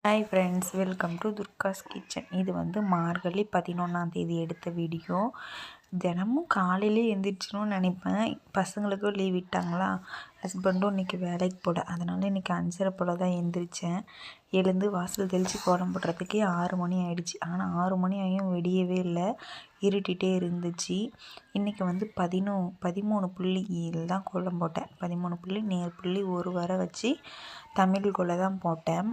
Hi friends, welcome to Durga's kitchen. இது வந்து மார்கழி 11 எடுத்த வீடியோ. தினமும் காலையிலே எழுந்திரிச்சிடணும்னு நினைப்பேன். பசங்களுக்கும் லீவ் விட்டாங்களா, ஹஸ்பண்டும் இன்றைக்கி வேலைக்கு போல, அதனால் இன்றைக்கி 5:30 போல் தான் எழுந்திரிச்சேன். எழுந்து வாசல் தெளித்து கோலம் போடுறதுக்கே 6 மணி ஆகிடுச்சு. ஆனால் 6 மணி ஆகியும் விடியவே இல்லை, இருட்டிகிட்டே இருந்துச்சு. இன்றைக்கி வந்து 13 புள்ளியில் தான் கோலம் போட்டேன். 13 புள்ளி, நேர் புள்ளி, ஒரு வரை வச்சு தமிழ் கோலம் தான் போட்டேன்.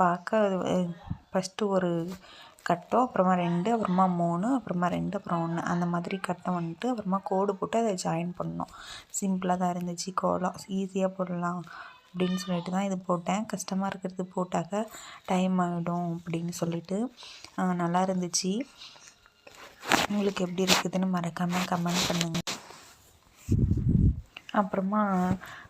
பார்க்க ஃபஸ்ட்டு ஒரு கட்டம், அப்புறமா 2, அப்புறமா 3, அப்புறமா 2, அப்புறம் 1 அந்த மாதிரி கட்டம் வந்துட்டு அப்புறமா கோடு போட்டு அதை ஜாயின் பண்ணோம். சிம்பிளாக தான் இருந்துச்சு கோலம், ஈஸியாக போடலாம் அப்படின்னு சொல்லிட்டு தான் இது போட்டேன். கஷ்டமாக இருக்கிறது போட்டாக்க டைம் ஆகிடும் அப்படின்னு சொல்லிட்டு நல்லா இருந்துச்சு. உங்களுக்கு எப்படி இருக்குதுன்னு மறக்காமல் கமெண்ட் பண்ணுங்கள். அப்புறமா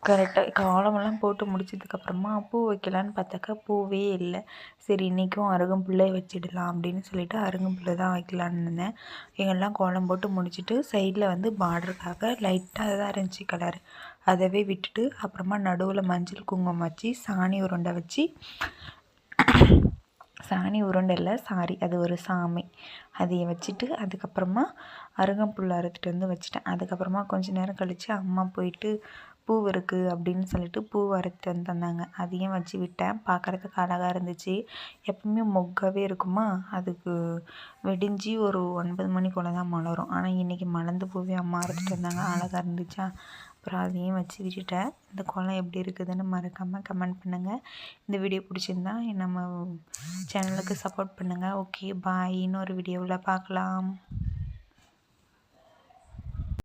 கரெக்டாக கோலமெல்லாம் போட்டு முடிச்சதுக்கப்புறமா பூ வைக்கலான்னு பார்த்தாக்கா பூவே இல்லை. சரி, இன்றைக்கும் அருகம்புல்லே வச்சிடலாம் அப்படின்னு சொல்லிட்டு அருகம்புல்லை தான் வைக்கலான்னு இருந்தேன். எங்கெல்லாம் கோலம் போட்டு முடிச்சுட்டு சைடில் வந்து பார்டருக்காக லைட்டாக தான் இருந்துச்சு கலர், அதவே விட்டுட்டு அப்புறமா நடுவில் மஞ்சள் குங்குமம் வச்சு சாணி உருண்டை வச்சு, சாணி உருண்டை இல்லை சாரி, அது ஒரு சாமி, அதையை வச்சுட்டு அதுக்கப்புறமா அருகம்புல் அறுத்துட்டு வந்து வச்சுட்டேன். அதுக்கப்புறமா கொஞ்சம் நேரம் கழித்து அம்மா போயிட்டு பூ இருக்குது அப்படின்னு சொல்லிட்டு பூ அறுத்துட்டு வந்து தந்தாங்க. அதையும் வச்சு விட்டேன். பார்க்குறதுக்கு அழகாக இருந்துச்சு. எப்பவுமே மொக்காவே இருக்குமா, அதுக்கு வெடிஞ்சு ஒரு 9 மணி போல் தான் மலரும். ஆனால் இன்றைக்கி மலர்ந்து பூவே அம்மா அறுத்துட்டு வந்தாங்க, அழகாக இருந்துச்சா. அப்புறம் அதையும் வச்சு விட்டுட்டேன். இந்த கோலம் எப்படி இருக்குதுன்னு மறக்காமல் கமெண்ட் பண்ணுங்கள். இந்த வீடியோ பிடிச்சிருந்தா நம்ம சேனலுக்கு சப்போர்ட் பண்ணுங்கள். ஓகே, பாய். இன்னொரு வீடியோவில் பார்க்கலாம்.